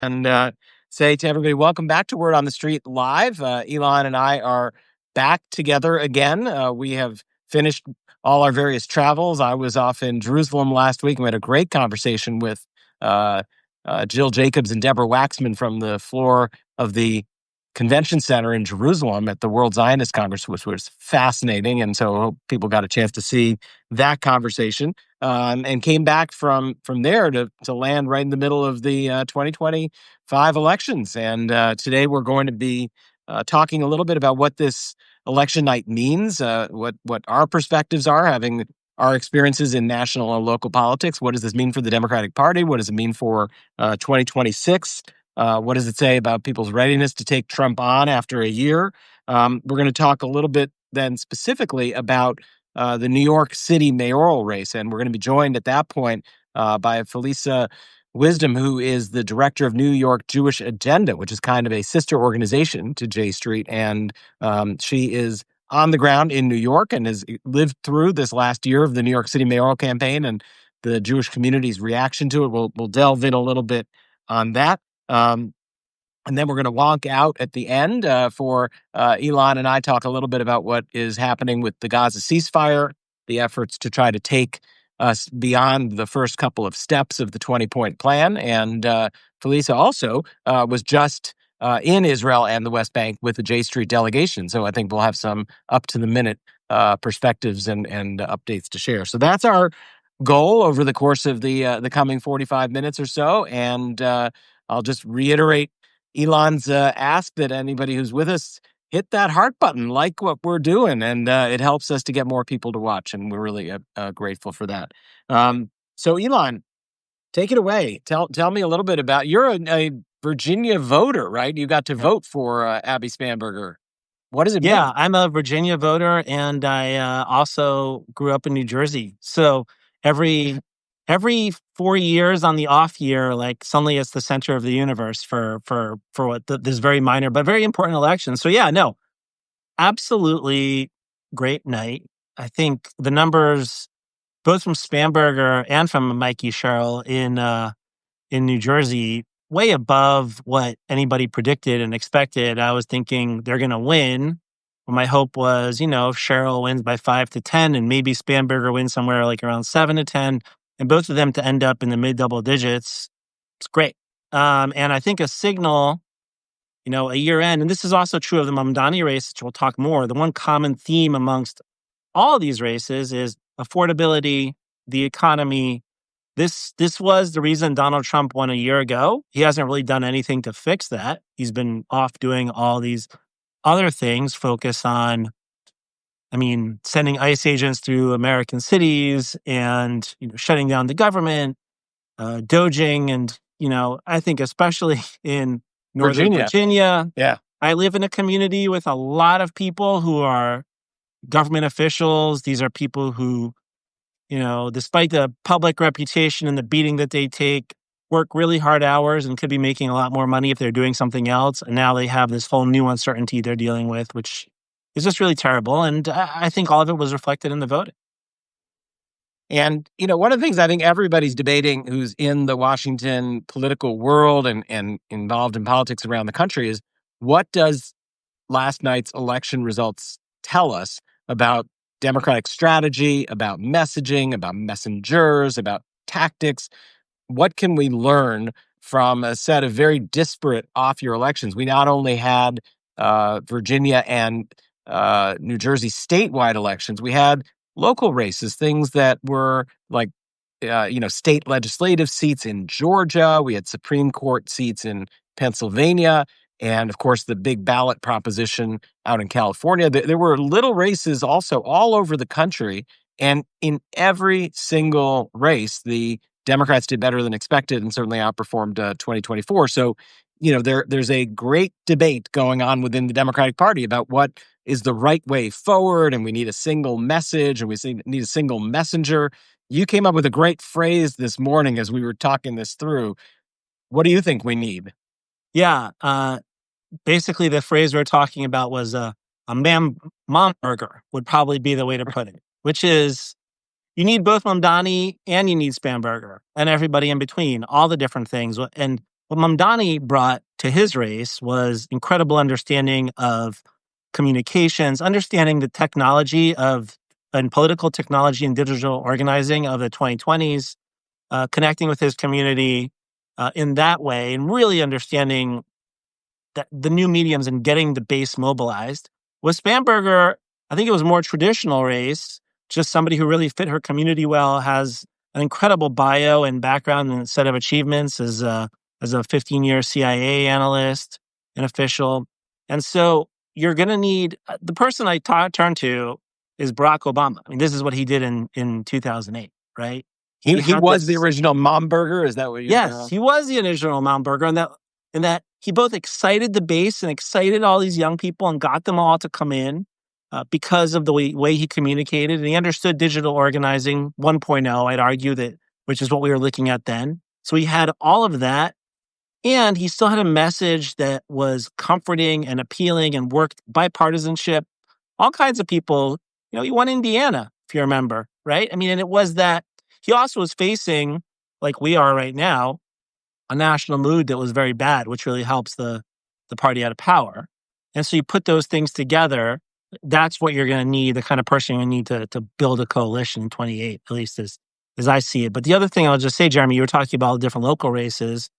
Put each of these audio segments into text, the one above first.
and say to everybody, welcome back to Word on the Street Live. Elon and I are back together again. We have finished all our various travels. I was off in Jerusalem last week and we had a great conversation with uh, Jill Jacobs and Deborah Waxman from the floor of the Convention Center in Jerusalem at the World Zionist Congress, which was fascinating. And so I hope people got a chance to see that conversation. And came back from there to land right in the middle of the 2025 elections. And today we're going to be talking a little bit about what this election night means, what our perspectives are, having our experiences in national and local politics. What does this mean for the Democratic Party? What does it mean for 2026? What does it say about people's readiness to take Trump on after a year? We're going to talk a little bit then specifically about the New York City mayoral race. And we're going to be joined at that point by Felisa Wisdom, who is the director of New York Jewish Agenda, which is kind of a sister organization to J Street. And she is on the ground in New York and has lived through this last year of the New York City mayoral campaign and the Jewish community's reaction to it. We'll delve in a little bit on that. And then we're going to wonk out at the end for Elon and I talk a little bit about what is happening with the Gaza ceasefire, the efforts to try to take us beyond the first couple of steps of the 20-point plan. And Felisa also was just in Israel and the West Bank with the J Street delegation. So I think we'll have some up-to-the-minute perspectives and updates to share. So that's our goal over the course of the coming 45 minutes or so. And I'll just reiterate Elon's ask that anybody who's with us hit that heart button, like what we're doing, and it helps us to get more people to watch, and we're really grateful for that. So, Elon, take it away. Tell me a little bit about you're a Virginia voter, right? You got to vote for Abby Spanberger. What does it mean? Yeah, I'm a Virginia voter, and I also grew up in New Jersey. So every 4 years on the off year, like suddenly it's the center of the universe for what this very minor but very important election. So yeah, no, absolutely great night. I think the numbers, both from Spanberger and from Mikey Sherrill in New Jersey, way above what anybody predicted and expected. I was thinking they're going to win. Well, my hope was, if Sherrill wins by 5 to 10 and maybe Spanberger wins somewhere like around 7 to 10 and both of them to end up in the mid double digits, it's great. And I think a signal, a year in, and this is also true of the Mamdani race, which we'll talk more. The one common theme amongst all of these races is affordability, the economy. This was the reason Donald Trump won a year ago. He hasn't really done anything to fix that. He's been off doing all these other things, focus on, sending ICE agents through American cities and shutting down the government, doging, and I think especially in Northern Virginia. Yeah, I live in a community with a lot of people who are government officials. These are people who, despite the public reputation and the beating that they take, work really hard hours and could be making a lot more money if they're doing something else. And now they have this whole new uncertainty they're dealing with, which is just really terrible. And I think all of it was reflected in the voting. And, one of the things I think everybody's debating who's in the Washington political world and involved in politics around the country is, what does last night's election results tell us about Democratic strategy, about messaging, about messengers, about tactics? What can we learn from a set of very disparate off-year elections? We not only had Virginia and New Jersey statewide elections, we had local races, things that were like, state legislative seats in Georgia. We had Supreme Court seats in Pennsylvania. And of course, the big ballot proposition out in California. There were little races also all over the country. And in every single race, the Democrats did better than expected and certainly outperformed 2024. So, there's a great debate going on within the Democratic Party about what is the right way forward. And we need a single message and we need a single messenger. You came up with a great phrase this morning as we were talking this through. What do you think we need? Yeah. Basically, the phrase we're talking about was a mom burger would probably be the way to put it, which is you need both Mamdani and you need Spanberger and everybody in between, all the different things. And What Mamdani brought to his race was incredible understanding of communications, understanding the technology of and political technology and digital organizing of the 2020s, connecting with his community in that way, and really understanding that the new mediums and getting the base mobilized. With Spamberger, I think it was a more traditional race, just somebody who really fit her community well, has an incredible bio and background and set of achievements as a 15-year CIA analyst, an official. And so you're going to need the person turn to is Barack Obama. I mean, this is what he did in 2008, right? He was the original mom burger. Is that what you? Yes, he was the original Mount Berger, and that he both excited the base and excited all these young people and got them all to come in because of the way he communicated, and he understood digital organizing 1.0. I'd argue that, which is what we were looking at then. So he had all of that, and he still had a message that was comforting and appealing and worked bipartisanship. All kinds of people, he won Indiana, if you remember, right? I mean, and it was that he also was facing, like we are right now, a national mood that was very bad, which really helps the party out of power. And so you put those things together, that's what you're going to need, the kind of person you need to build a coalition in 28, at least as I see it. But the other thing I'll just say, Jeremy, you were talking about different local races.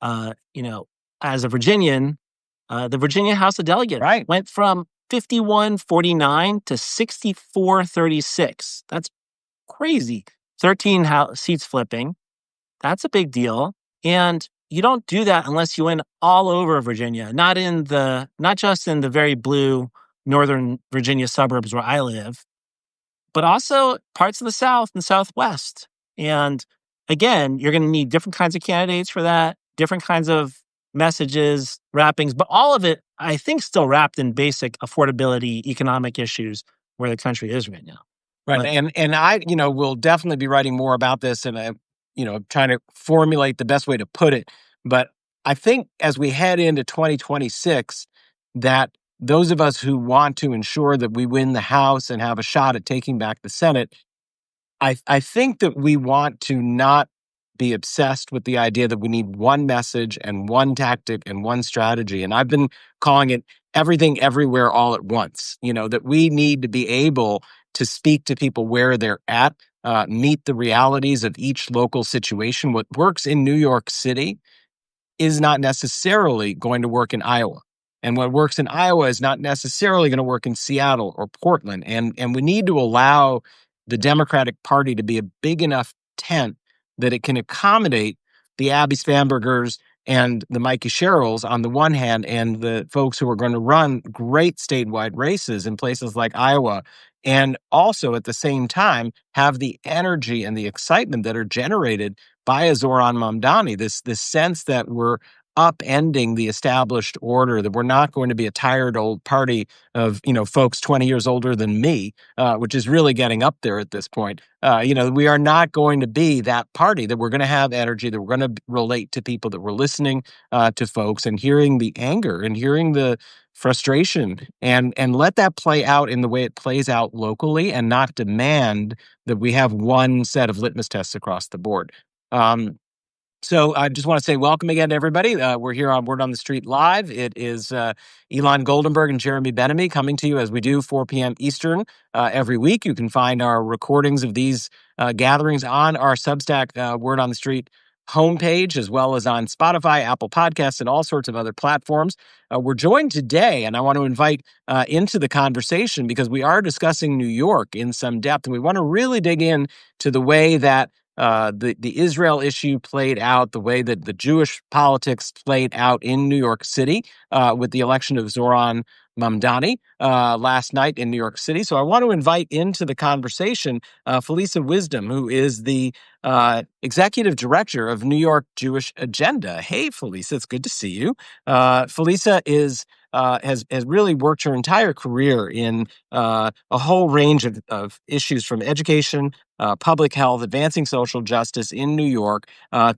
Uh, you know, as a Virginian, the Virginia House of Delegates went from 51-49 to 64-36. That's crazy. 13 seats flipping. That's a big deal. And you don't do that unless you win all over Virginia, not just in the very blue Northern Virginia suburbs where I live, but also parts of the South and Southwest. And again, you're going to need different kinds of candidates for that, different kinds of messages, wrappings, but all of it, I think, still wrapped in basic affordability, economic issues where the country is right now. Right. But, and I, will definitely be writing more about this and, trying to formulate the best way to put it. But I think as we head into 2026, that those of us who want to ensure that we win the House and have a shot at taking back the Senate, I think that we want to not be obsessed with the idea that we need one message and one tactic and one strategy. And I've been calling it everything, everywhere, all at once, that we need to be able to speak to people where they're at, meet the realities of each local situation. What works in New York City is not necessarily going to work in Iowa. And what works in Iowa is not necessarily going to work in Seattle or Portland. And we need to allow the Democratic Party to be a big enough tent that it can accommodate the Abby Spambergers and the Mikey Sherrills on the one hand, and the folks who are going to run great statewide races in places like Iowa, and also at the same time have the energy and the excitement that are generated by a Zoran Mamdani, this sense that we're upending the established order, that we're not going to be a tired old party of, folks 20 years older than me, which is really getting up there at this point. We are not going to be that party, that we're going to have energy, that we're going to relate to people, that we're listening to folks and hearing the anger and hearing the frustration, and let that play out in the way it plays out locally, and not demand that we have one set of litmus tests across the board. So I just want to say welcome again to everybody. We're here on Word on the Street Live. It is Elon Goldenberg and Jeremy Benamy coming to you as we do 4 p.m. Eastern every week. You can find our recordings of these gatherings on our Substack Word on the Street homepage, as well as on Spotify, Apple Podcasts, and all sorts of other platforms. We're joined today, and I want to invite into the conversation because we are discussing New York in some depth, and we want to really dig in to the way that the Israel issue played out, the way that the Jewish politics played out in New York City with the election of Zoran Mamdani last night in New York City. So I want to invite into the conversation Felisa Wisdom, who is the executive director of New York Jewish Agenda. Hey, Felisa, it's good to see you. Felisa has really worked her entire career in a whole range of issues, from education, public health, advancing social justice in New York,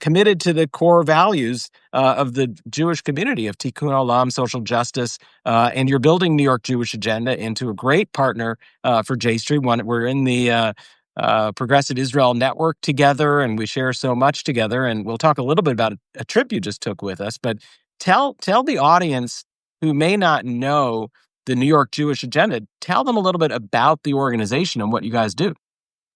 committed to the core values of the Jewish community of Tikkun Olam, social justice, and you're building New York Jewish Agenda into a great partner for J Street. We're in the Progressive Israel Network together, and we share so much together. And we'll talk a little bit about a trip you just took with us. But tell the audience who may not know the New York Jewish Agenda, tell them a little bit about the organization and what you guys do.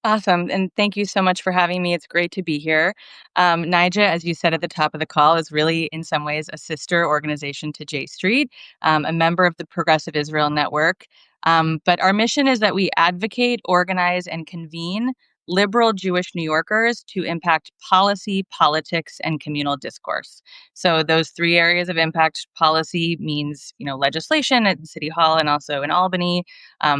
Awesome. And thank you so much for having me. It's great to be here. NIJA, as you said at the top of the call, is really, in some ways, a sister organization to J Street, a member of the Progressive Israel Network. But our mission is that we advocate, organize, and convene liberal Jewish New Yorkers to impact policy, politics, and communal discourse. So those three areas of impact: policy means, legislation at City Hall and also in Albany.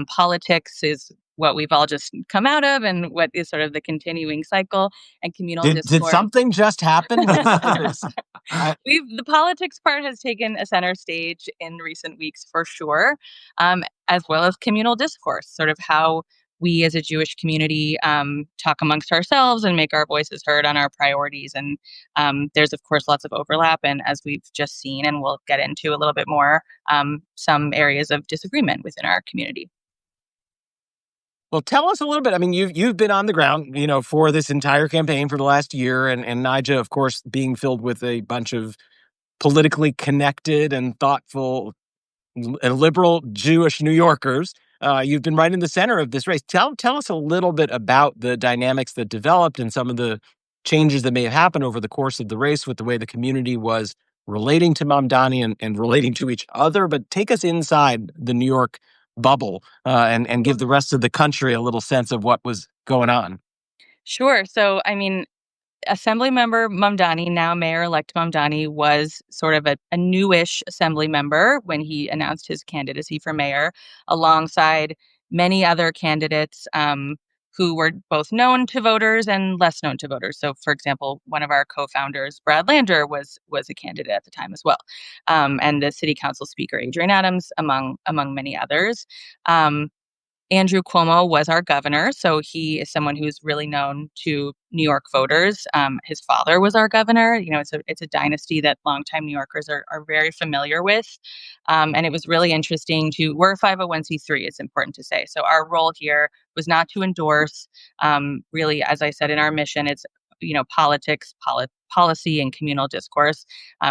Politics is what we've all just come out of and what is sort of the continuing cycle, and communal Did discourse. something just happen? The politics part has taken a center stage in recent weeks for sure, as well as communal discourse, sort of how we as a Jewish community talk amongst ourselves and make our voices heard on our priorities. And there's, of course, lots of overlap. And as we've just seen, and we'll get into a little bit more, some areas of disagreement within our community. Well, tell us a little bit. I mean, you've been on the ground, for this entire campaign for the last year, and NIJA, of course, being filled with a bunch of politically connected and thoughtful and liberal Jewish New Yorkers. You've been right in the center of this race. Tell us a little bit about the dynamics that developed and some of the changes that may have happened over the course of the race with the way the community was relating to Mamdani and relating to each other. But take us inside the New York bubble and give the rest of the country a little sense of what was going on. Sure. So, I mean, Assemblymember Mamdani, now Mayor-elect Mamdani, was sort of a newish assembly member when he announced his candidacy for mayor, alongside many other candidates who were both known to voters and less known to voters. So, for example, one of our co-founders, Brad Lander, was a candidate at the time as well, and the city council speaker, Adrian Adams, among many others. Andrew Cuomo was our governor, so he is someone who's really known to New York voters. His father was our governor. It's a dynasty that longtime New Yorkers are very familiar with. And it was really interesting we're a 501c3, it's important to say. So our role here was not to endorse, really, as I said in our mission, it's, politics, policy, and communal discourse.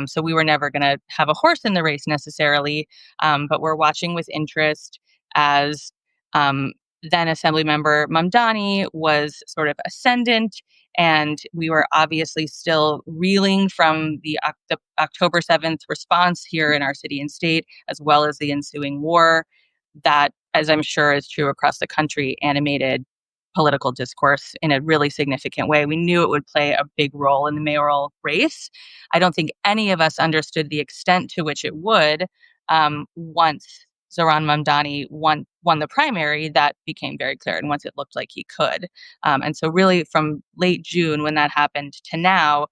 So we were never going to have a horse in the race necessarily, but we're watching with interest as um, then Assemblymember Mamdani was sort of ascendant, and we were obviously still reeling from the October 7th response here in our city and state, as well as the ensuing war that, as I'm sure is true across the country, animated political discourse in a really significant way. We knew it would play a big role in the mayoral race. I don't think any of us understood the extent to which it would, once Zohran Mamdani won the primary. That became very clear, and once it looked like he could. And so really from late June when that happened to now,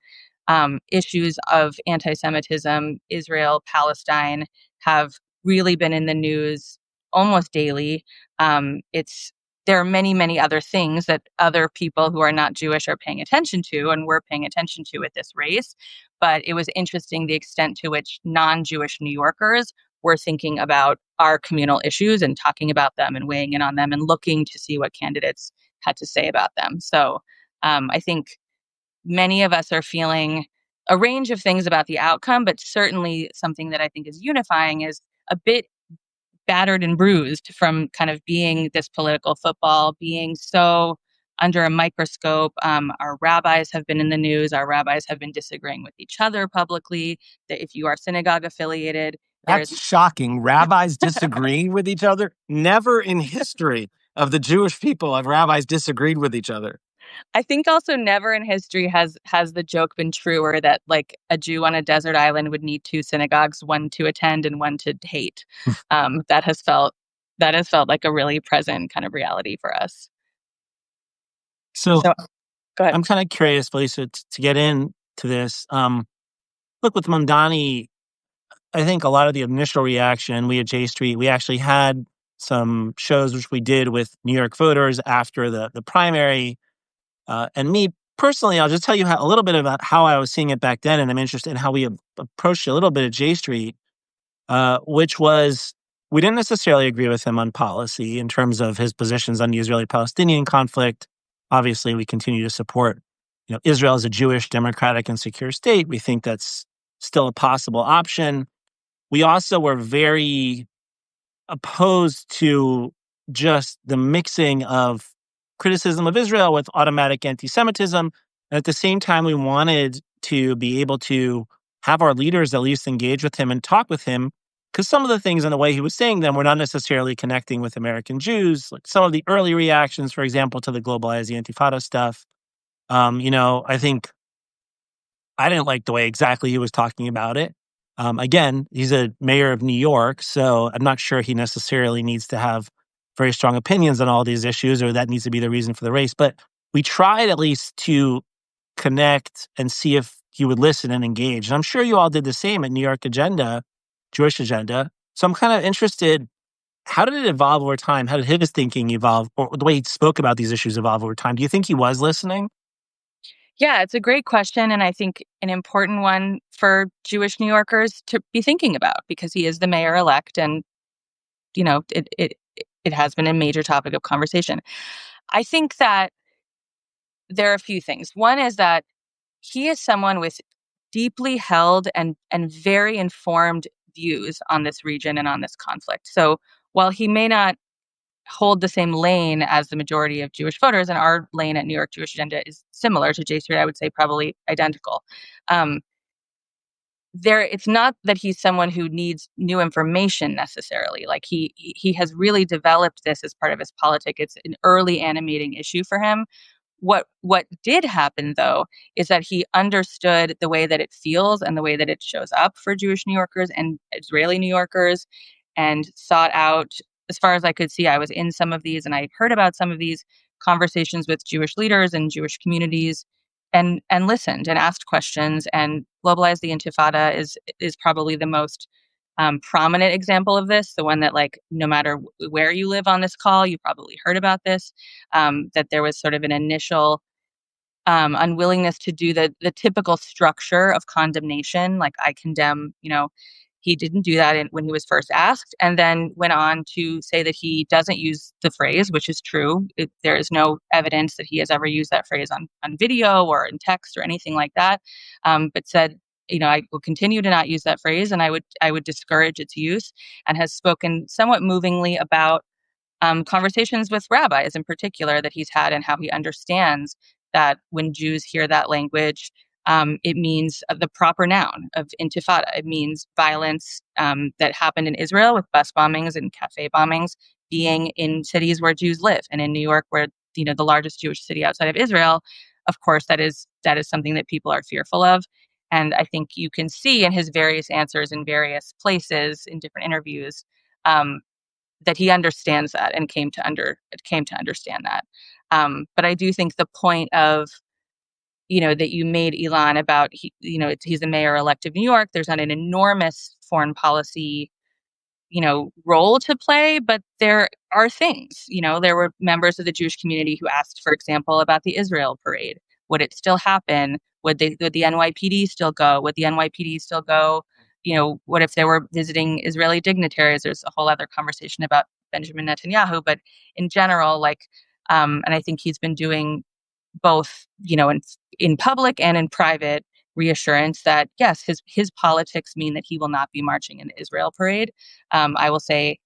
issues of anti-Semitism, Israel, Palestine have really been in the news almost daily. There are many, many other things that other people who are not Jewish are paying attention to, and we're paying attention to with this race. But it was interesting the extent to which non-Jewish New Yorkers were thinking about our communal issues and talking about them and weighing in on them and looking to see what candidates had to say about them. So I think many of us are feeling a range of things about the outcome, but certainly something that I think is unifying is a bit battered and bruised from kind of being this political football, being so under a microscope. Our rabbis have been in the news. Our rabbis have been disagreeing with each other publicly. That if you are synagogue affiliated, there's That's shocking. Rabbis disagreeing with each other? Never in history of the Jewish people have rabbis disagreed with each other. I think also never in history has the joke been truer that like a Jew on a desert island would need two synagogues, one to attend and one to hate. That has felt like a really present kind of reality for us. So So go ahead. I'm kind of curious, Felicia, to get into this. Look, with Mamdani, I think a lot of the initial reaction, we at J Street, we actually had some shows which we did with New York voters after the primary. And me personally, I'll just tell you a little bit about how I was seeing it back then, and I'm interested in how we approached it a little bit at J Street, which was we didn't necessarily agree with him on policy in terms of his positions on the Israeli-Palestinian conflict. obviously we continue to support, Israel as a Jewish, democratic, and secure state. We think that's still a possible option. We also were very opposed to just the mixing of criticism of Israel with automatic anti-Semitism. And at the same time, we wanted to be able to have our leaders at least engage with him and talk with him, because some of the things in the way he was saying them were not necessarily connecting with American Jews. Like some of the early reactions, for example, to the Globalize the Intifada stuff. I think I didn't like the way exactly he was talking about it. Again, he's a mayor of New York, so I'm not sure he necessarily needs to have very strong opinions on all these issues, or that needs to be the reason for the race. But we tried at least to connect and see if he would listen and engage. And I'm sure you all did the same at New York Agenda, Jewish Agenda. So I'm kind of interested, how did it evolve over time? How did his thinking evolve, or the way he spoke about these issues evolve over time? Do you think he was listening? Yeah, it's a great question, and I think an important one for Jewish New Yorkers to be thinking about, because he is the mayor-elect, and it has been a major topic of conversation. I think that there are a few things. One is that he is someone with deeply held and very informed views on this region and on this conflict. So while he may not hold the same lane as the majority of Jewish voters, and our lane at New York Jewish Agenda is similar to J Street, I would say probably identical. Um, it's not that he's someone who needs new information necessarily. Like he has really developed this as part of his politic. It's an early animating issue for him. What did happen, though, is that he understood the way that it feels and the way that it shows up for Jewish New Yorkers and Israeli New Yorkers, and sought out, as far as I could see, I was in some of these and I heard about some of these conversations with Jewish leaders and Jewish communities, and listened and asked questions. And Globalize the Intifada is probably the most prominent example of this, the one that, like, no matter where you live on this call, you probably heard about this, that there was sort of an initial unwillingness to do the typical structure of condemnation. Like, I condemn, he didn't do that when he was first asked, and then went on to say that he doesn't use the phrase, which is true. There is no evidence that he has ever used that phrase on video or in text or anything like that, but said, I will continue to not use that phrase, and I would discourage its use, and has spoken somewhat movingly about conversations with rabbis in particular that he's had, and how he understands that when Jews hear that language, it means the proper noun of intifada. It means violence that happened in Israel with bus bombings and cafe bombings being in cities where Jews live, and in New York, where the largest Jewish city outside of Israel. Of course, that is something that people are fearful of. And I think you can see in his various answers in various places in different interviews, that he understands that and came to understand that. But I do think the point of, that you made, Elon, about he's the mayor-elect of New York. There's not an enormous foreign policy role to play, but there are things. There were members of the Jewish community who asked, for example, about the Israel parade. Would it still happen? Would the NYPD still go? Would the NYPD still go? What if they were visiting Israeli dignitaries? There's a whole other conversation about Benjamin Netanyahu, but in general, and I think he's been doing both, in public and in private, reassurance that yes, his politics mean that he will not be marching in the Israel parade. I will say,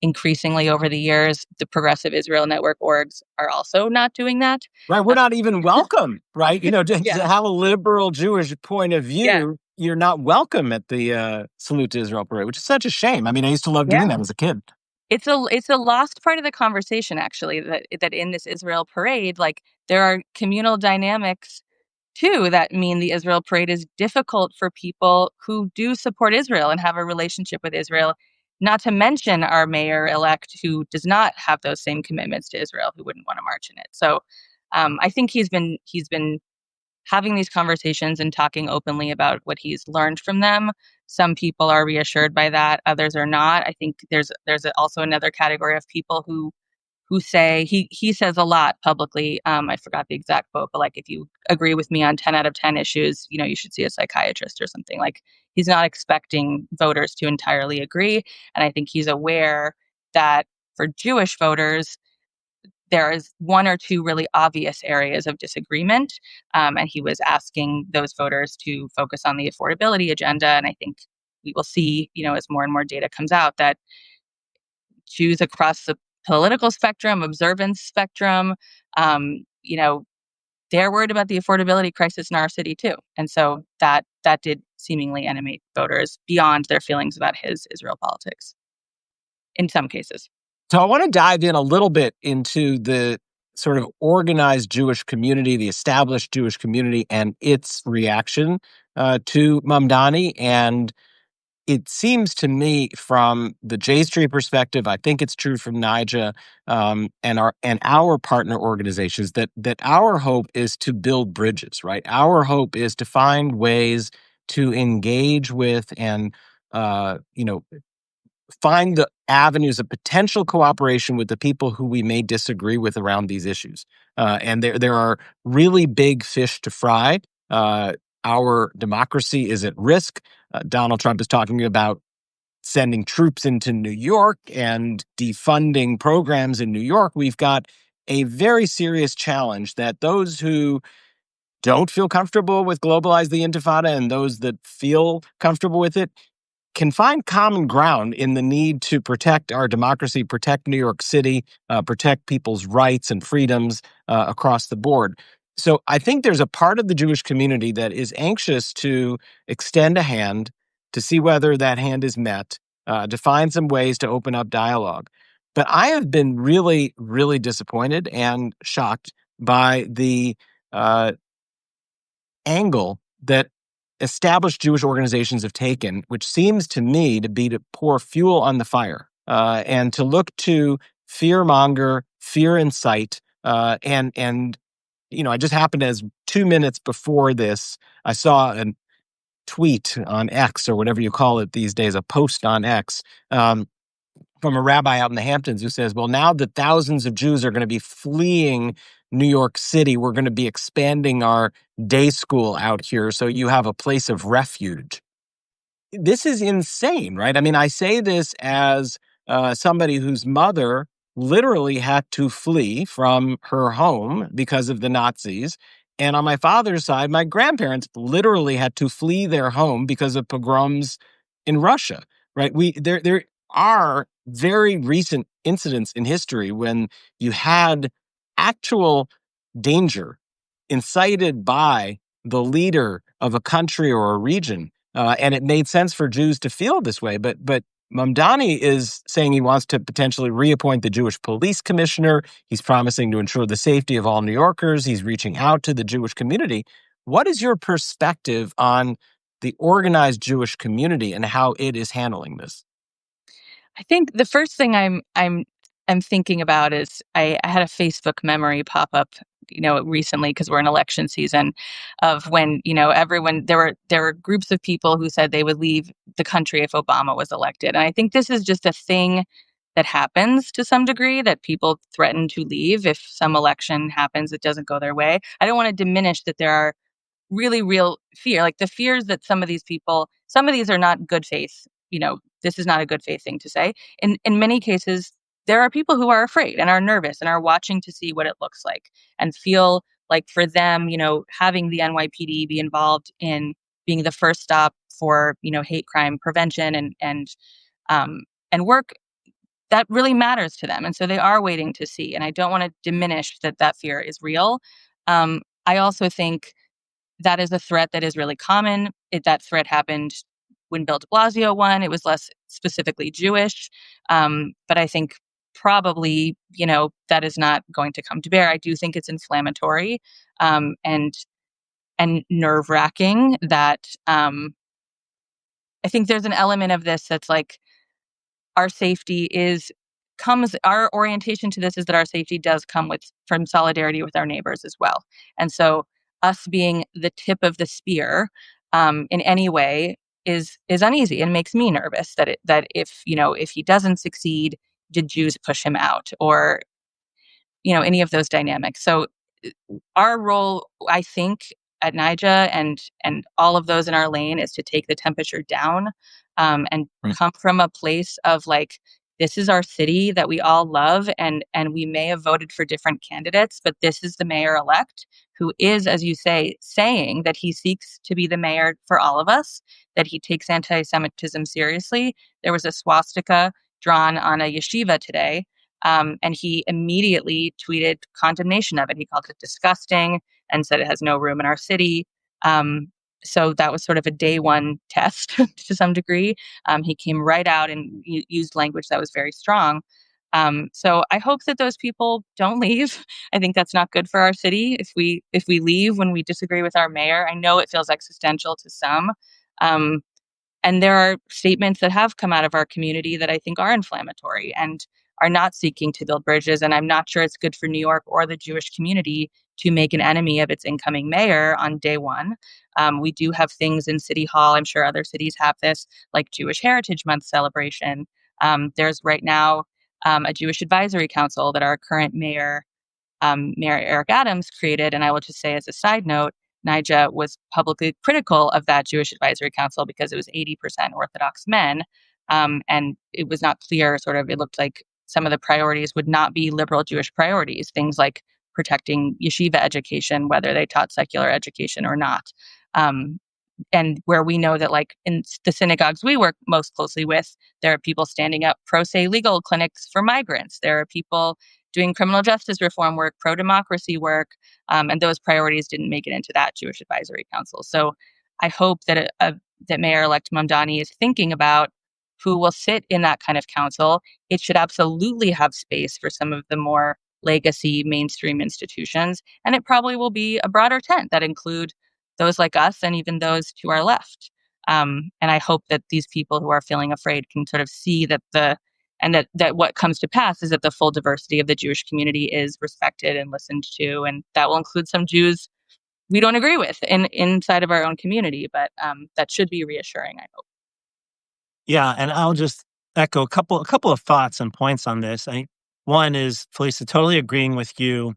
increasingly over the years, the Progressive Israel Network orgs are also not doing that. Right, we're not even welcome, right? To Yeah, have a liberal Jewish point of yeah, view, you're not welcome at the Salute to Israel parade, which is such a shame. I mean, I used to love doing yeah. that as a kid. It's a lost part of the conversation, actually, that in this Israel parade, like, there are communal dynamics too that mean the Israel parade is difficult for people who do support Israel and have a relationship with Israel. Not to mention our mayor-elect, who does not have those same commitments to Israel, who wouldn't want to march in it. So I think he's been having these conversations and talking openly about what he's learned from them. Some people are reassured by that, others are not. I think there's also another category of people who say, he says a lot publicly. I forgot the exact quote, but, like, if you agree with me on 10 out of 10 issues, you should see a psychiatrist or something. Like, he's not expecting voters to entirely agree, and I think he's aware that for Jewish voters, there is one or two really obvious areas of disagreement. And he was asking those voters to focus on the affordability agenda. And I think we will see, as more and more data comes out, that Jews across the political spectrum, observance spectrum, um, you know, they're worried about the affordability crisis in our city too. And so that did seemingly animate voters beyond their feelings about his Israel politics in some cases. So I want to dive in a little bit into the sort of organized Jewish community, the established Jewish community, and its reaction to Mamdani. And it seems to me, from the J Street perspective, I think it's true from NIJA, and our partner organizations, that our hope is to build bridges. Right, our hope is to find ways to engage with and find the avenues of potential cooperation with the people who we may disagree with around these issues. And there are really big fish to fry. Our democracy is at risk. Donald Trump is talking about sending troops into New York and defunding programs in New York. We've got a very serious challenge that those who don't feel comfortable with Globalize the Intifada and those that feel comfortable with it can find common ground in the need to protect our democracy, protect New York City, protect people's rights and freedoms across the board. So I think there's a part of the Jewish community that is anxious to extend a hand to see whether that hand is met, to find some ways to open up dialogue. But I have been really, really disappointed and shocked by the uh, angle that established Jewish organizations have taken, which seems to me to be to pour fuel on the fire, and to look to fear monger, fear incite, and I just happened, as 2 minutes before this, I saw a tweet on X, or whatever you call it these days, a post on X, from a rabbi out in the Hamptons, who says, well, now that thousands of Jews are going to be fleeing New York City, we're going to be expanding our day school out here so you have a place of refuge. This is insane, right? I mean, I say this as somebody whose mother literally had to flee from her home because of the Nazis. And on my father's side, my grandparents literally had to flee their home because of pogroms in Russia, right? There are very recent incidents in history when you had actual danger incited by the leader of a country or a region. And it made sense for Jews to feel this way. But Mamdani is saying he wants to potentially reappoint the Jewish police commissioner. He's promising to ensure the safety of all New Yorkers. He's reaching out to the Jewish community. What is your perspective on the organized Jewish community and how it is handling this? I think the first thing I'm thinking about is I had a Facebook memory pop up, recently, because we're in election season, of when, everyone, there were groups of people who said they would leave the country if Obama was elected. And I think this is just a thing that happens to some degree, that people threaten to leave if some election happens that doesn't go their way. I don't want to diminish that there are really real fear, like the fears that some of these are not good faith. This is not a good faith thing to say. In many cases, there are people who are afraid and are nervous and are watching to see what it looks like, and feel like for them, having the NYPD be involved in being the first stop for, hate crime prevention and work, that really matters to them. And so they are waiting to see. And I don't want to diminish that fear is real. I also think that is a threat that is really common. That threat happened when Bill de Blasio won. It was less specifically Jewish. But I think probably, that is not going to come to bear. I do think it's inflammatory, and nerve wracking, that I think there's an element of this that's like, our safety our orientation to this is that our safety does come from solidarity with our neighbors as well. And so us being the tip of the spear, in any way, is uneasy and makes me nervous, that if he doesn't succeed, did Jews push him out, or any of those dynamics. So our role, I think, at NIJA and all of those in our lane, is to take the temperature down, and Right. come from a place of like, this is our city that we all love, and we may have voted for different candidates, but this is the mayor-elect who is, as you say, saying that he seeks to be the mayor for all of us, that he takes anti-Semitism seriously. There was a swastika drawn on a yeshiva today, and he immediately tweeted condemnation of it. He called it disgusting and said it has no room in our city. So that was sort of a day one test to some degree. He came right out and used language that was very strong. So I hope that those people don't leave. I think that's not good for our city. If we leave when we disagree with our mayor, I know it feels existential to some. Um, and there are statements that have come out of our community that I think are inflammatory and are not seeking to build bridges. And I'm not sure it's good for New York or the Jewish community to make an enemy of its incoming mayor on day one. We do have things in City Hall. I'm sure other cities have this, like Jewish Heritage Month celebration. There's right now a Jewish Advisory Council that our current Mayor Eric Adams created. And I will just say, as a side note, Nija was publicly critical of that Jewish Advisory Council because it was 80% Orthodox men. And it was not clear, sort of, it looked like some of the priorities would not be liberal Jewish priorities, things like protecting yeshiva education, whether they taught secular education or not. Um, and where we know that, like, in the synagogues we work most closely with, there are people standing up pro se legal clinics for migrants. There are people doing criminal justice reform work, pro democracy work, and those priorities didn't make it into that Jewish Advisory Council. So I hope that that Mayor-elect Mamdani is thinking about who will sit in that kind of council. It should absolutely have space for some of the more legacy mainstream institutions, and it probably will be a broader tent that include those like us and even those to our left. And I hope that these people who are feeling afraid can sort of see that that what comes to pass is that the full diversity of the Jewish community is respected and listened to, and that will include some Jews we don't agree with inside of our own community. But that should be reassuring, I hope. Yeah, and I'll just echo a couple of thoughts and points on this. One is, Felisa, totally agreeing with you.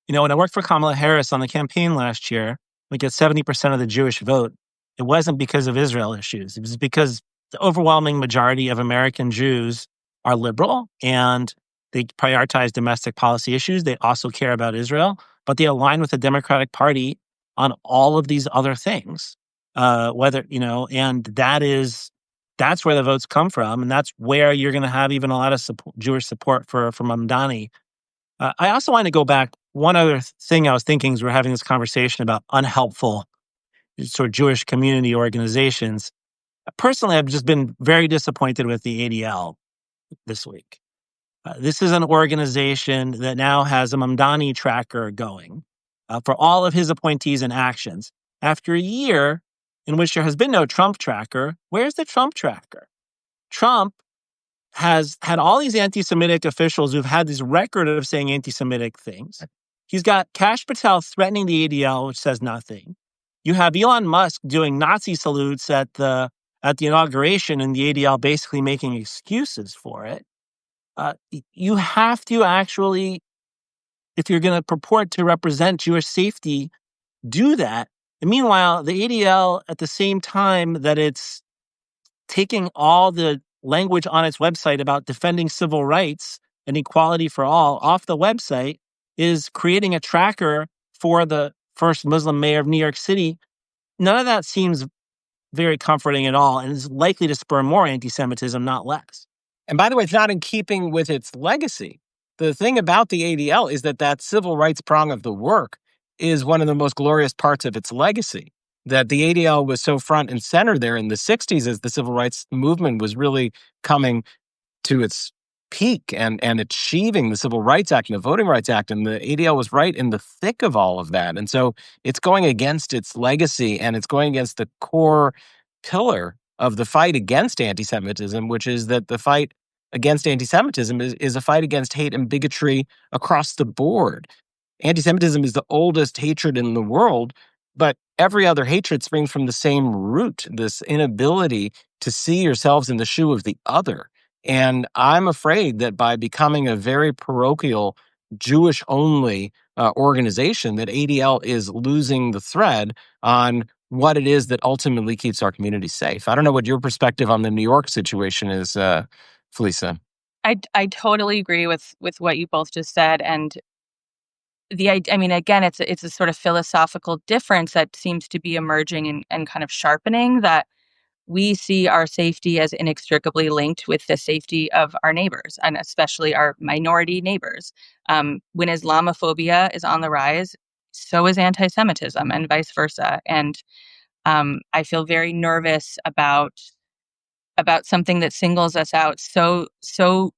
When I worked for Kamala Harris on the campaign last year, we get 70% of the Jewish vote. It wasn't because of Israel issues. It was because the overwhelming majority of American Jews are liberal and they prioritize domestic policy issues. They also care about Israel, but they align with the Democratic Party on all of these other things. And that's where the votes come from, and that's where you're going to have even a lot of Jewish support for Mamdani. I also want to go back. One other thing I was thinking as we're having this conversation about unhelpful sort of Jewish community organizations. Personally, I've just been very disappointed with the ADL this week. This is an organization that now has a Mamdani tracker going for all of his appointees and actions. After a year in which there has been no Trump tracker, where's the Trump tracker? Trump has had all these anti-Semitic officials who've had this record of saying anti-Semitic things. He's got Kash Patel threatening the ADL, which says nothing. You have Elon Musk doing Nazi salutes at the inauguration, and the ADL basically making excuses for it. You have to actually, if you're going to purport to represent Jewish safety, do that. And meanwhile, the ADL, at the same time that it's taking all the language on its website about defending civil rights and equality for all off the website, is creating a tracker for the first Muslim mayor of New York City. None of that seems very comforting at all, and is likely to spur more anti-Semitism, not less. And by the way, it's not in keeping with its legacy. The thing about the ADL is that civil rights prong of the work is one of the most glorious parts of its legacy. That the ADL was so front and center there in the 60s as the civil rights movement was really coming to its peak and achieving the Civil Rights Act and the Voting Rights Act. And the ADL was right in the thick of all of that. And so it's going against its legacy, and it's going against the core pillar of the fight against anti-Semitism, which is that the fight against anti-Semitism is a fight against hate and bigotry across the board. Anti-Semitism is the oldest hatred in the world, but every other hatred springs from the same root, this inability to see yourselves in the shoe of the other. And I'm afraid that by becoming a very parochial, Jewish-only organization, that ADL is losing the thread on what it is that ultimately keeps our community safe. I don't know what your perspective on the New York situation is, Felisa. I totally agree with what you both just said, and I mean, again, it's a sort of philosophical difference that seems to be emerging and kind of sharpening, that we see our safety as inextricably linked with the safety of our neighbors, and especially our minority neighbors. When Islamophobia is on the rise, so is anti-Semitism, and vice versa. And I feel very nervous about something that singles us out so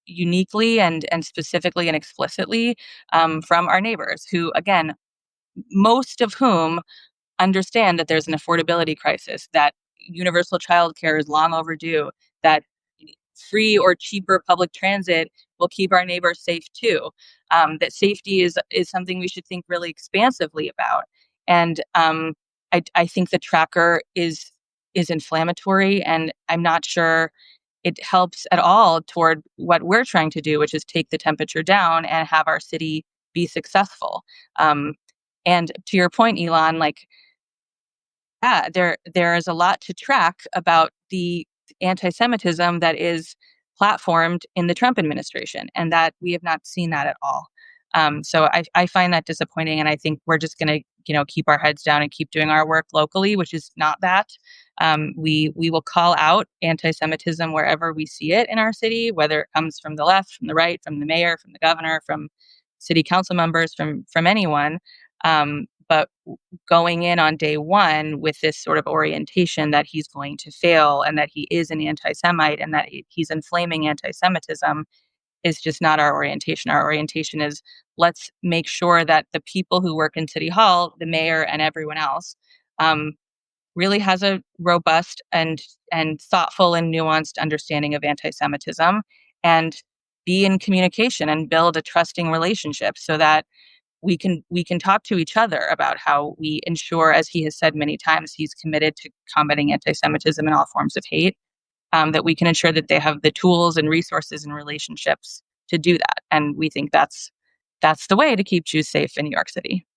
uniquely and specifically and explicitly, from our neighbors, who, again, most of whom understand that there's an affordability crisis, that universal childcare is long overdue, that free or cheaper public transit will keep our neighbors safe too. That safety is something we should think really expansively about. And I think the tracker is inflammatory, and I'm not sure it helps at all toward what we're trying to do, which is take the temperature down and have our city be successful. Um, and to your point, Elon, like, yeah, there is a lot to track about the anti-Semitism that is platformed in the Trump administration, and that we have not seen that at all. So I find that disappointing, and I think we're just going to, keep our heads down and keep doing our work locally, which is not that. We will call out anti-Semitism wherever we see it in our city, whether it comes from the left, from the right, from the mayor, from the governor, from city council members, from anyone. But going in on day one with this sort of orientation that he's going to fail and that he is an anti-Semite and that he's inflaming anti-Semitism is just not our orientation. Our orientation is, let's make sure that the people who work in City Hall, the mayor and everyone else, um, really has a robust and thoughtful and nuanced understanding of anti-Semitism, and be in communication and build a trusting relationship so that we can talk to each other about how we ensure, as he has said many times, he's committed to combating anti-Semitism and all forms of hate, that we can ensure that they have the tools and resources and relationships to do that. And we think that's the way to keep Jews safe in New York City.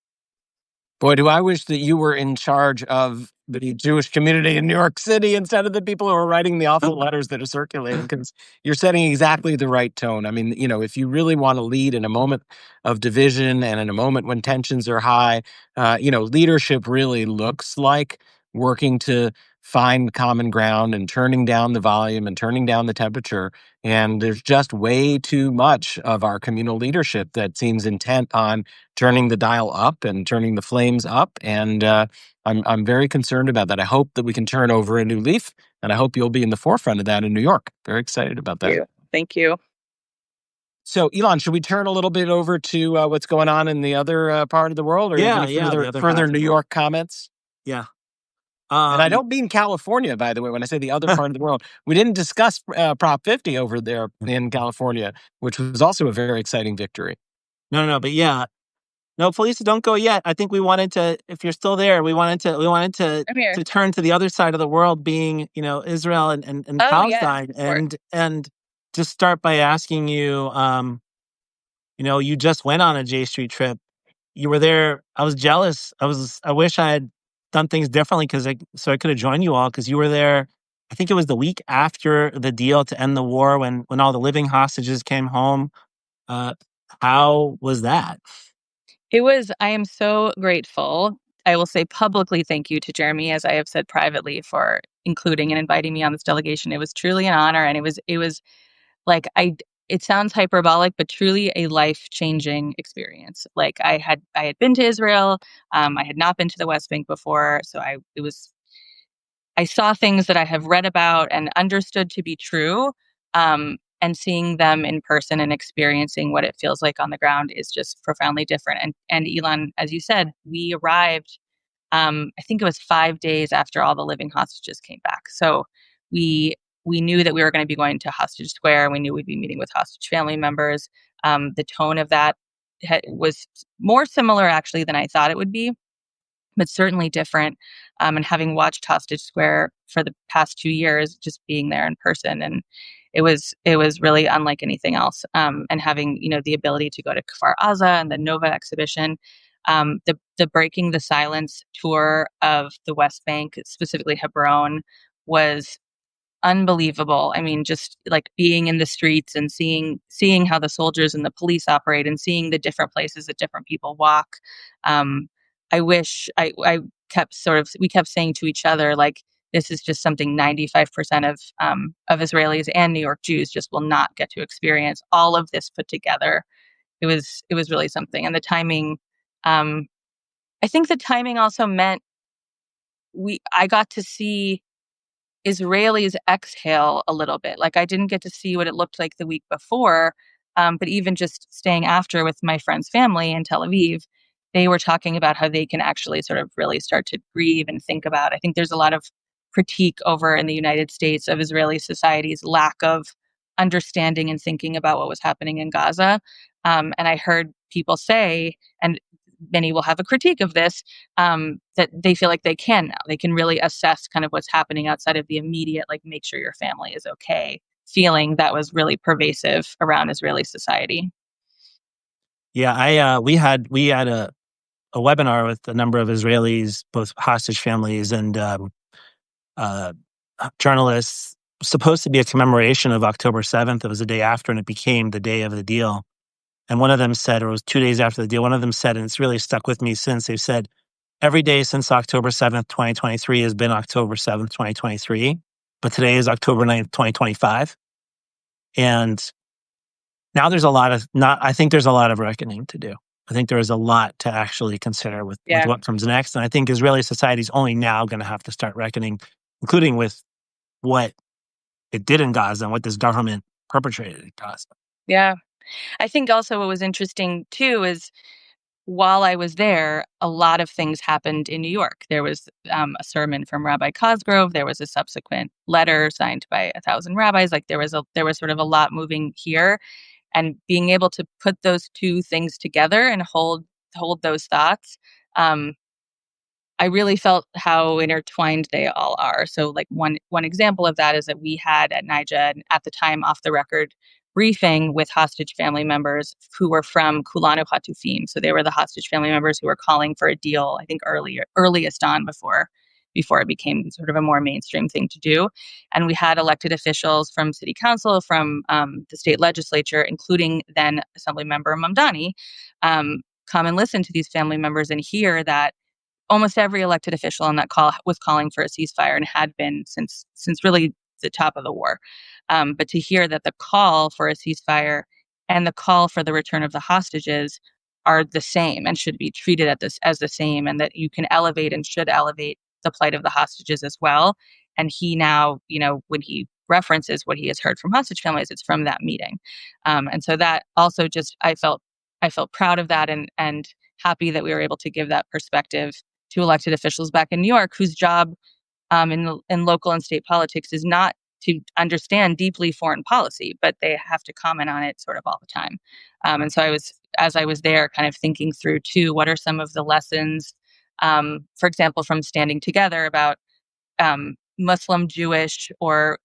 Boy, do I wish that you were in charge of the Jewish community in New York City instead of the people who are writing the awful letters that are circulating, because you're setting exactly the right tone. I mean, if you really want to lead in a moment of division and in a moment when tensions are high, leadership really looks like working to find common ground and turning down the volume and turning down the temperature. And there's just way too much of our communal leadership that seems intent on turning the dial up and turning the flames up. And I'm very concerned about that. I hope that we can turn over a new leaf, and I hope you'll be in the forefront of that in New York. Very excited about that. Thank you. So, Elon, should we turn a little bit over to what's going on in the other part of the world? Or Yeah, any yeah, the further, other further part. New York comments? Yeah. And I don't mean California, by the way, when I say the other part of the world. We didn't discuss Prop 50 over there in California, which was also a very exciting victory. No, but yeah. No, Felisa, don't go yet. I think we wanted to, if you're still there, we wanted I'm here. to turn to the other side of the world, being, Israel and Oh, yeah, Palestine, of course. and just start by asking you, you just went on a J Street trip. You were there. I was jealous. I wish I had done things differently, so I could have joined you all, because you were there. I think it was the week after the deal to end the war, when all the living hostages came home. Uh, how was that? I am so grateful. I will say publicly thank you to Jeremy, as I have said privately, for including and inviting me on this delegation. It was truly an honor, and it was like, it sounds hyperbolic, but truly a life-changing experience. Like, I had been to Israel, I had not been to the West Bank before, so I saw things that I have read about and understood to be true. And seeing them in person and experiencing what it feels like on the ground is just profoundly different. And Elon, as you said, we arrived, I think it was 5 days after all the living hostages came back. So we we knew that we were going to be going to Hostage Square, and we knew we'd be meeting with hostage family members. The tone of that was more similar, actually, than I thought it would be, but certainly different. And having watched Hostage Square for the past 2 years, just being there in person, and it was really unlike anything else. And having, the ability to go to Kfar Aza and the Nova exhibition, the Breaking the Silence tour of the West Bank, specifically Hebron, was unbelievable. I mean, just like being in the streets and seeing how the soldiers and the police operate and seeing the different places that different people walk. I wish I kept sort of we kept saying to each other, like, this is just something 95% of Israelis and New York Jews just will not get to experience. All of this put together, it was really something. And the timing, um, I think the timing also meant I got to see Israelis exhale a little bit. Like, I didn't get to see what it looked like the week before, but even just staying after with my friend's family in Tel Aviv, they were talking about how they can actually sort of really start to grieve and think about. I think there's a lot of critique over in the United States of Israeli society's lack of understanding and thinking about what was happening in Gaza. And I heard people say, and many will have a critique of this, that they feel like they can now. They can really assess kind of what's happening outside of the immediate, like, make sure your family is okay feeling that was really pervasive around Israeli society. Yeah, we had a webinar with a number of Israelis, both hostage families and uh, journalists. Supposed to be a commemoration of October 7th. It was the day after, and it became the day of the deal. And one of them said, or it was 2 days after the deal, one of them said, and it's really stuck with me since, they've said, every day since October 7th, 2023 has been October 7th, 2023, but today is October 9th, 2025. And now I think there's a lot of reckoning to do. I think there is a lot to actually consider with Yeah. what comes next. And I think Israeli society is only now going to have to start reckoning, including with what it did in Gaza and what this government perpetrated in Gaza. Yeah. I think also what was interesting too is while I was there, a lot of things happened in New York. There was a sermon from Rabbi Cosgrove. There was a subsequent letter signed by 1,000 rabbis. Like, there was sort of a lot moving here, and being able to put those two things together and hold those thoughts. Um, I really felt how intertwined they all are. So, like, one example of that is that we had at NIJA, at the time, off the record briefing with hostage family members who were from Kulanu Hatufim. So they were the hostage family members who were calling for a deal, I think earliest on before it became sort of a more mainstream thing to do. And we had elected officials from city council, from the state legislature, including then Assemblymember Mamdani, come and listen to these family members and hear that almost every elected official on that call was calling for a ceasefire and had been since really the top of the war. But to hear that the call for a ceasefire and the call for the return of the hostages are the same and should be treated as the same, and that you can elevate and should elevate the plight of the hostages as well. And he now, when he references what he has heard from hostage families, it's from that meeting. And so that also just I felt proud of that, and happy that we were able to give that perspective to elected officials back in New York, whose job in local and state politics is not to understand deeply foreign policy, but they have to comment on it sort of all the time. And so as I was there, kind of thinking through too, what are some of the lessons, for example, from Standing Together about Muslim, Jewish, or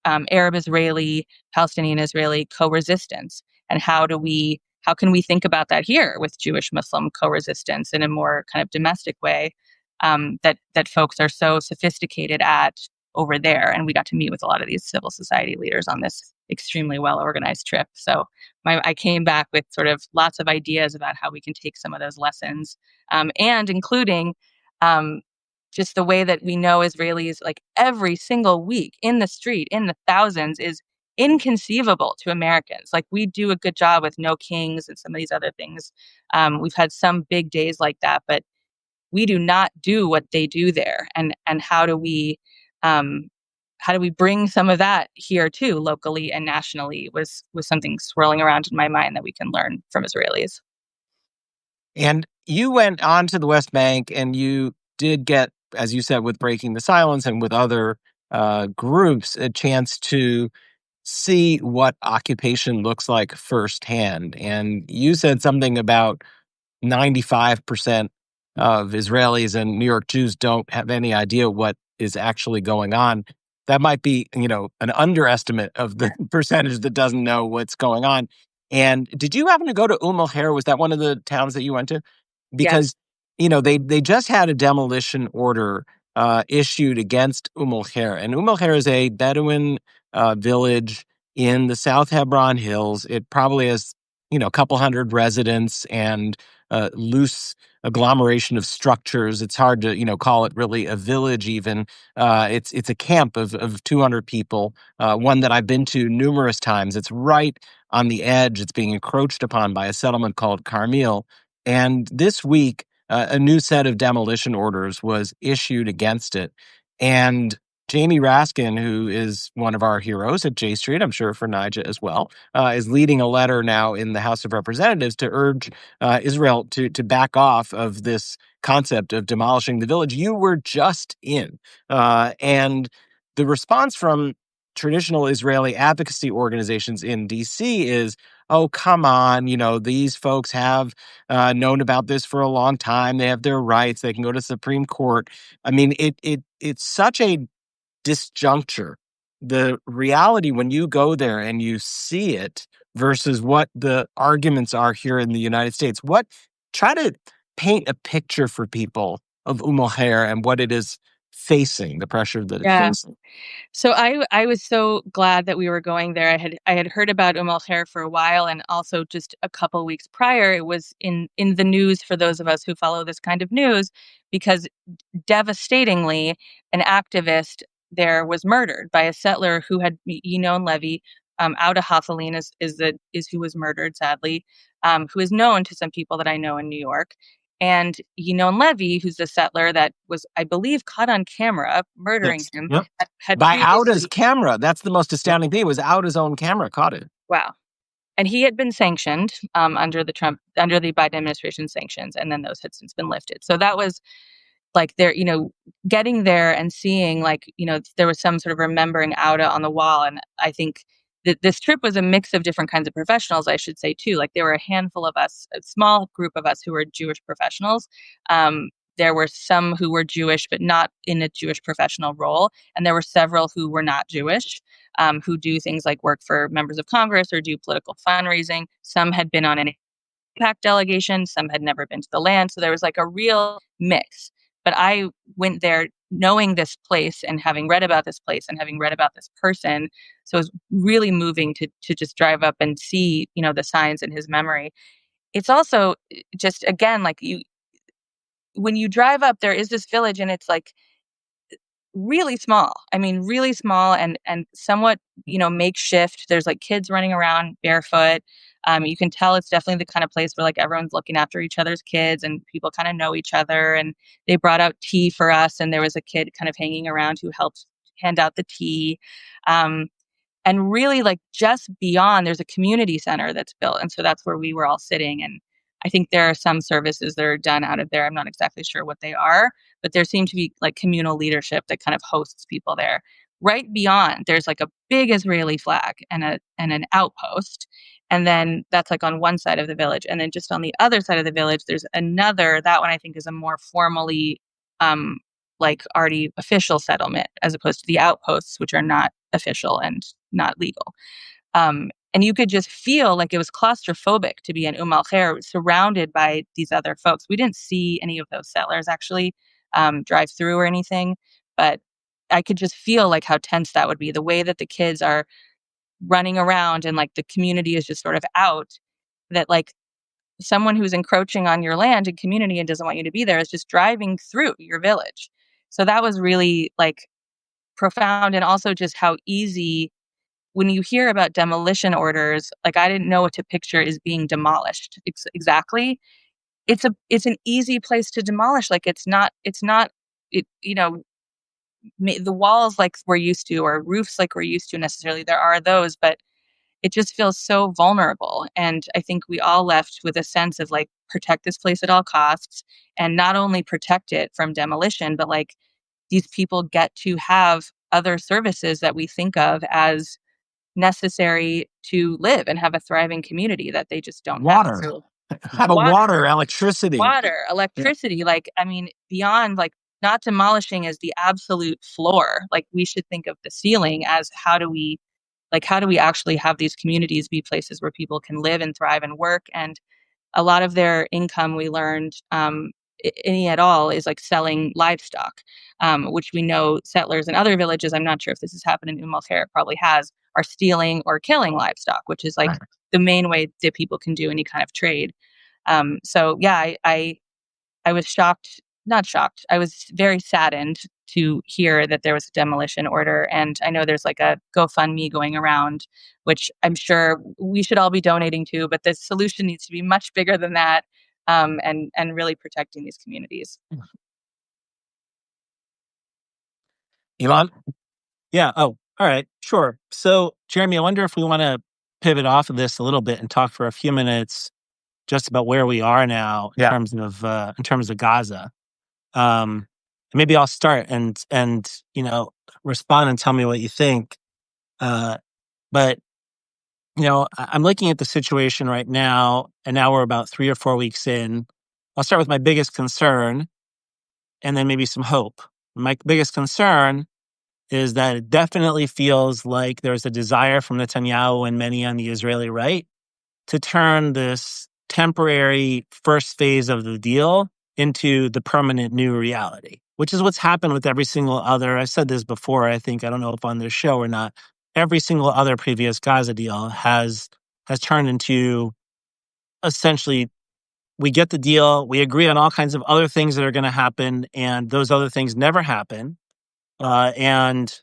Arab Israeli, Palestinian Israeli co-resistance, and how can we think about that here with Jewish Muslim co-resistance in a more kind of domestic way, that folks are so sophisticated at over there. And we got to meet with a lot of these civil society leaders on this extremely well organized trip. So I came back with sort of lots of ideas about how we can take some of those lessons, and including um, just the way that we know Israelis, like, every single week in the street in the thousands, is inconceivable to Americans. Like, we do a good job with No Kings and some of these other things. We've had some big days like that, but we do not do what they do there. And um, how do we bring some of that here too, locally and nationally, was something swirling around in my mind that we can learn from Israelis. And you went on to the West Bank, and you did get, as you said, with Breaking the Silence and with other groups, a chance to see what occupation looks like firsthand. And you said something about 95% of Israelis and New York Jews don't have any idea what is actually going on. That might be, an underestimate of the percentage that doesn't know what's going on. And did you happen to go to Hair? Was that one of the towns that you went to? Yes. Because, they just had a demolition order issued against Khair. And Khair is a Bedouin village in the South Hebron Hills. It probably has, a couple hundred residents and loose agglomeration of structures. It's hard to, call it really a village even. It's a camp of 200 people, one that I've been to numerous times. It's right on the edge. It's being encroached upon by a settlement called Carmel. And this week, a new set of demolition orders was issued against it. And Jamie Raskin, who is one of our heroes at J Street, I'm sure for Nija as well, is leading a letter now in the House of Representatives to urge Israel to back off of this concept of demolishing the village you were just in. And the response from traditional Israeli advocacy organizations in D.C. is, oh, come on, these folks have known about this for a long time. They have their rights. They can go to Supreme Court. I mean, it's such a disjuncture. The reality when you go there and you see it versus what the arguments are here in the United States. Try to paint a picture for people of Khair and what it is facing, the pressure that it's Yeah. facing. So I was so glad that we were going there. I had heard about Khair for a while, and also just a couple weeks prior, it was in the news for those of us who follow this kind of news, because devastatingly, an activist there was murdered by a settler who had Yinon Levy. Ouda Hathaline is who was murdered, sadly, who is known to some people that I know in New York. And Yinon Levy, who's the settler that was, I believe, caught on camera murdering Yes. him, Yep. had By Auda's previously. camera. That's the most astounding thing. It was Auda's own camera caught it. Wow. And he had been sanctioned under the Biden administration sanctions, and then those had since been lifted. So that was like getting there and seeing there was some sort of remembering Auda on the wall. And I think that this trip was a mix of different kinds of professionals, I should say too. Like there were a handful of us, a small group of us who were Jewish professionals. There were some who were Jewish, but not in a Jewish professional role. And there were several who were not Jewish, who do things like work for members of Congress or do political fundraising. Some had been on an impact delegation, some had never been to the land. So there was like a real mix. But I went there knowing this place and having read about this place and having read about this person. So it was really moving to just drive up and see, the signs in his memory. It's also just, again, like when you drive up, there is this village and it's like really small. I mean, really small and somewhat, makeshift. There's like kids running around barefoot. You can tell it's definitely the kind of place where like everyone's looking after each other's kids and people kind of know each other. And they brought out tea for us, and there was a kid kind of hanging around who helped hand out the tea. Um, and really, like, just beyond, there's a community center that's built, and so that's where we were all sitting. And I think there are some services that are done out of there. I'm not exactly sure what they are, but there seemed to be like communal leadership that kind of hosts people there. Right beyond, there's like a big Israeli flag and an outpost, and then that's like on one side of the village, and then just on the other side of the village, there's another. That one I think is a more formally, like already official settlement, as opposed to the outposts, which are not official and not legal. And you could just feel like it was claustrophobic to be in Khair, surrounded by these other folks. We didn't see any of those settlers actually drive through or anything, but I could just feel like how tense that would be. The way that the kids are running around and like the community is just sort of out. That like someone who's encroaching on your land and community and doesn't want you to be there is just driving through your village. So that was really like profound, and also just how easy when you hear about demolition orders, like I didn't know what to picture is being demolished exactly. It's an easy place to demolish. Like it's not it the walls like we're used to, or roofs like we're used to necessarily. There are those, but it just feels so vulnerable. And I think we all left with a sense of like protect this place at all costs, and not only protect it from demolition, but like these people get to have other services that we think of as necessary to live and have a thriving community that they just don't have. Water. So Have a water, electricity. electricity, like, I mean, beyond like not demolishing as the absolute floor. Like we should think of the ceiling as how do we actually have these communities be places where people can live and thrive and work. And a lot of their income, we learned, any at all, is like selling livestock, which we know settlers in other villages, I'm not sure if this has happened in Umm it probably has, are stealing or killing livestock, which is like the main way that people can do any kind of trade. So yeah, I was shocked, not shocked. I was very saddened to hear that there was a demolition order. And I know there's like a GoFundMe going around, which I'm sure we should all be donating to, but the solution needs to be much bigger than that, and really protecting these communities. Elon? Yeah. Oh, all right. Sure. So, Jeremy, I wonder if we want to pivot off of this a little bit and talk for a few minutes just about where we are now Yeah. in terms of Gaza. Maybe I'll start and respond and tell me what you think. But I'm looking at the situation right now, and now we're about 3 or 4 weeks in. I'll start with my biggest concern, and then maybe some hope. My biggest concern is that it definitely feels like there's a desire from Netanyahu and many on the Israeli right to turn this temporary first phase of the deal into the permanent new reality, which is what's happened with every single other. I said this before, I think, I don't know if on this show or not. Every single other previous Gaza deal has turned into essentially we get the deal, we agree on all kinds of other things that are going to happen, and those other things never happen. And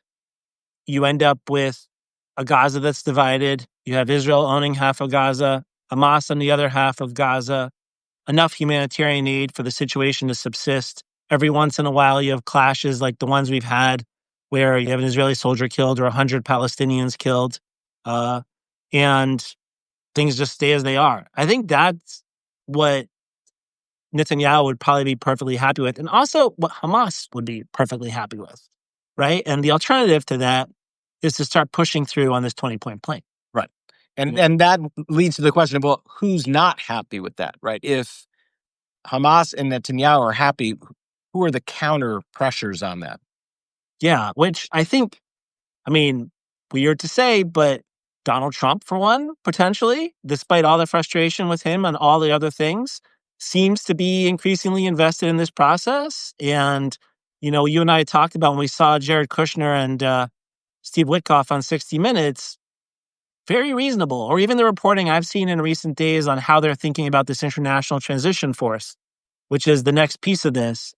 you end up with a Gaza that's divided. You have Israel owning half of Gaza, Hamas on the other half of Gaza, enough humanitarian aid for the situation to subsist. Every once in a while, you have clashes like the ones we've had where you have an Israeli soldier killed or 100 Palestinians killed, and things just stay as they are. I think that's what Netanyahu would probably be perfectly happy with, and also what Hamas would be perfectly happy with, right? And the alternative to that is to start pushing through on this 20-point plan. Right. And that leads to the question of, well, who's not happy with that, right? If Hamas and Netanyahu are happy, who are the counter pressures on that? Yeah, which I think, weird to say, but Donald Trump, for one, potentially, despite all the frustration with him and all the other things, seems to be increasingly invested in this process. And, you and I talked about when we saw Jared Kushner and Steve Witkoff on 60 Minutes, very reasonable. Or even the reporting I've seen in recent days on how they're thinking about this international transition force, which is the next piece of this.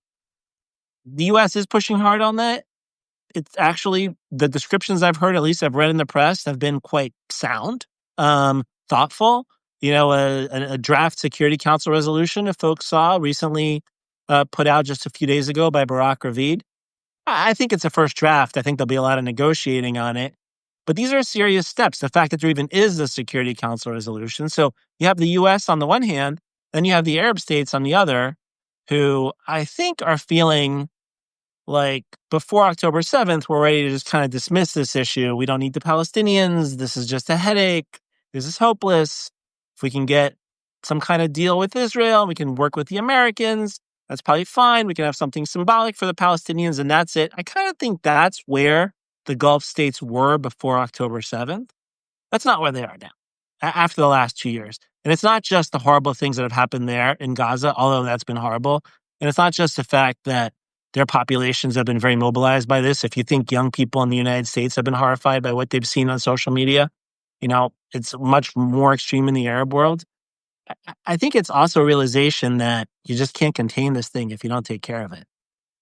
The U.S. is pushing hard on that. It's actually, the descriptions I've heard, at least I've read in the press, have been quite sound, thoughtful. A draft Security Council resolution, if folks saw, recently put out just a few days ago by Barak Ravid. I think it's a first draft. I think there'll be a lot of negotiating on it. But these are serious steps. The fact that there even is a Security Council resolution. So you have the U.S. on the one hand, then you have the Arab states on the other, who I think are feeling like before October 7th, we're ready to just kind of dismiss this issue. We don't need the Palestinians. This is just a headache. This is hopeless. If we can get some kind of deal with Israel, we can work with the Americans. That's probably fine. We can have something symbolic for the Palestinians, and that's it. I kind of think that's where the Gulf states were before October 7th. That's not where they are now after the last 2 years. And it's not just the horrible things that have happened there in Gaza, although that's been horrible. And it's not just the fact that their populations have been very mobilized by this. If you think young people in the United States have been horrified by what they've seen on social media, it's much more extreme in the Arab world. I think it's also a realization that you just can't contain this thing if you don't take care of it.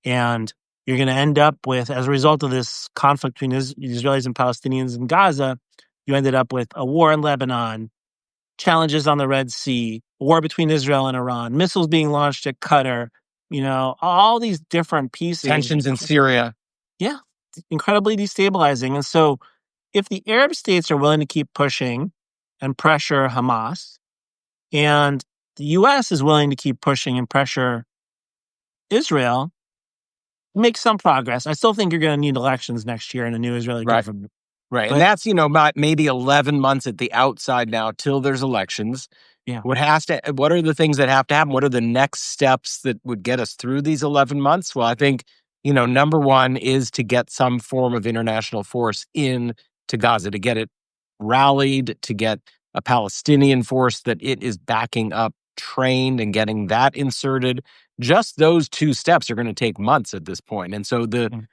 And you're going to end up with, as a result of this conflict between Israelis and Palestinians in Gaza, you ended up with a war in Lebanon, challenges on the Red Sea, war between Israel and Iran, missiles being launched at Qatar, all these different pieces. Tensions in Syria. Yeah, incredibly destabilizing. And so if the Arab states are willing to keep pushing and pressure Hamas, and the U.S. is willing to keep pushing and pressure Israel, make some progress. I still think you're going to need elections next year and a new Israeli government. Right. And that's, about maybe 11 months at the outside now till there's elections. Yeah. What are the things that have to happen? What are the next steps that would get us through these 11 months? Well, I think, number one is to get some form of international force in to Gaza, to get it rallied, to get a Palestinian force that it is backing up trained and getting that inserted, just those two steps are going to take months at this point. And so the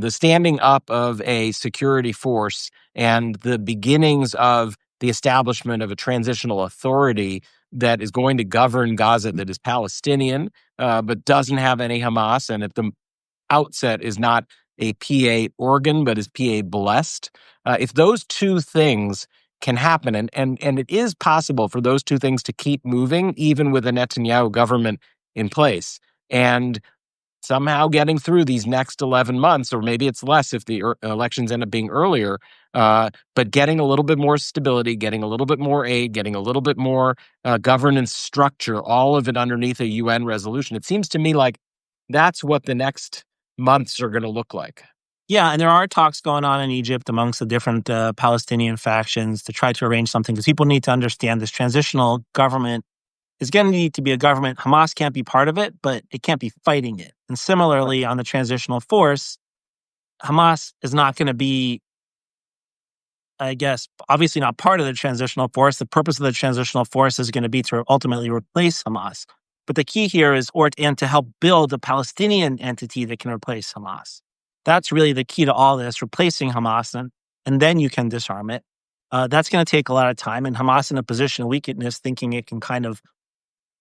standing up of a security force and the beginnings of the establishment of a transitional authority that is going to govern Gaza, that is Palestinian, but doesn't have any Hamas, and at the outset is not a PA organ, but is PA blessed. If those two things can happen, and it is possible for those two things to keep moving, even with a Netanyahu government in place, and somehow getting through these next 11 months, or maybe it's less if the elections end up being earlier, but getting a little bit more stability, getting a little bit more aid, getting a little bit more governance structure, all of it underneath a UN resolution. It seems to me like that's what the next months are going to look like. Yeah, and there are talks going on in Egypt amongst the different Palestinian factions to try to arrange something, because people need to understand this transitional government is going to need to be a government. Hamas can't be part of it, but it can't be fighting it. And similarly, on the transitional force, Hamas is not going to be, I guess, obviously not part of the transitional force. The purpose of the transitional force is going to be to ultimately replace Hamas. But the key here is, and to help build a Palestinian entity that can replace Hamas. That's really the key to all this, replacing Hamas, and then you can disarm it. That's going to take a lot of time, and Hamas in a position of weakness, thinking it can kind of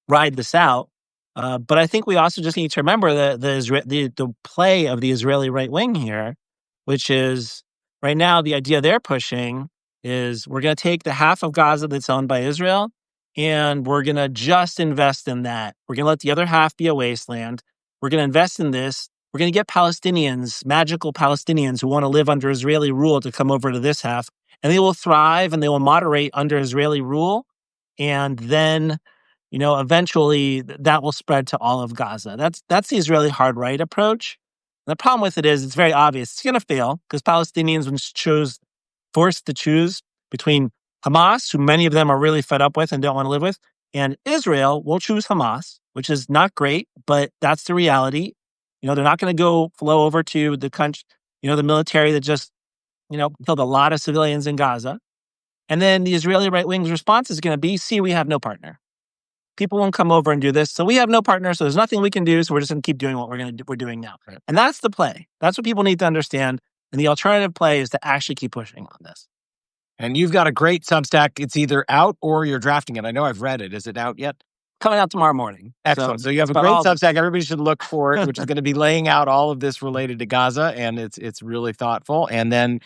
ride this out. But I think we also just need to remember the play of the Israeli right wing here, which is right now the idea they're pushing is we're going to take the half of Gaza that's owned by Israel, and we're going to just invest in that. We're going to let the other half be a wasteland. We're going to invest in this. We're going to get Palestinians, magical Palestinians who want to live under Israeli rule, to come over to this half, and they will thrive and they will moderate under Israeli rule. And then, eventually that will spread to all of Gaza. That's the Israeli hard right approach. And the problem with it is it's very obvious. It's going to fail because Palestinians will forced to choose between Hamas, who many of them are really fed up with and don't want to live with, and Israel will choose Hamas, which is not great, but that's the reality. They're not going to flow over to the country, the military that just, killed a lot of civilians in Gaza. And then the Israeli right wing's response is going to be, see, we have no partner. People won't come over and do this. So we have no partner. So there's nothing we can do. So we're just going to keep doing what we're doing now. Right. And that's the play. That's what people need to understand. And the alternative play is to actually keep pushing on this. And you've got a great Substack. It's either out or you're drafting it. I know I've read it. Is it out yet? Coming out tomorrow morning. Excellent. So you have a great Substack. Everybody should look for it, which is going to be laying out all of this related to Gaza, and it's really thoughtful. And then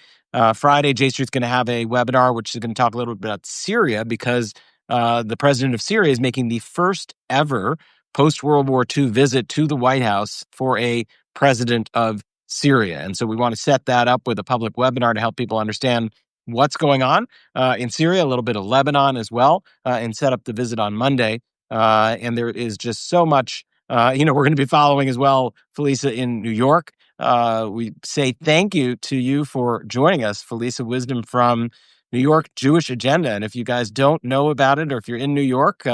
Friday, J Street's going to have a webinar, which is going to talk a little bit about Syria, because the president of Syria is making the first ever post-World War II visit to the White House for a president of Syria. And so we want to set that up with a public webinar to help people understand what's going on in Syria, a little bit of Lebanon as well, and set up the visit on Monday. And there is just so much, we're going to be following as well, Felisa, in New York. We say thank you to you for joining us, Felisa Wisdom from New York Jewish Agenda. And if you guys don't know about it, or if you're in New York,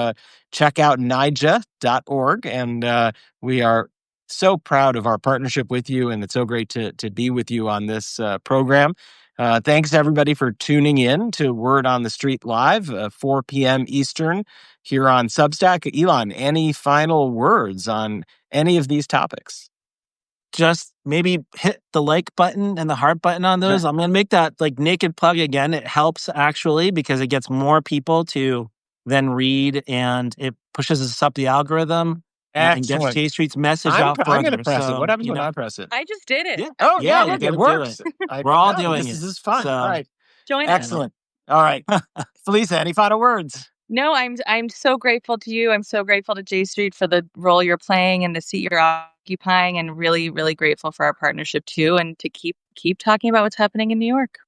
check out nija.org. And we are so proud of our partnership with you, and it's so great to be with you on this program. Thanks, everybody, for tuning in to Word on the Street Live, 4 p.m. Eastern, here on Substack. Elon, any final words on any of these topics? Just maybe hit the like button and the heart button on those. I'm going to make that naked plug again. It helps actually, because it gets more people to then read, and it pushes us up the algorithm. And gets J Street's message out further. I'm going to press it. What happens when I press it? I just did it. Yeah. Oh, yeah, look, it works. We're all doing it. This is fun. All right. Join Excellent. All right. Felisa, any final words? No, I'm so grateful to you. I'm so grateful to J Street for the role you're playing and the seat you're occupying, and really, really grateful for our partnership too, and to keep talking about what's happening in New York.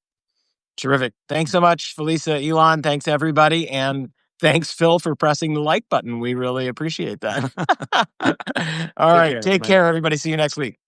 Terrific. Thanks so much, Felisa, Elon. Thanks, everybody. And thanks, Phil, for pressing the like button. We really appreciate that. All right. Take care, everybody. See you next week.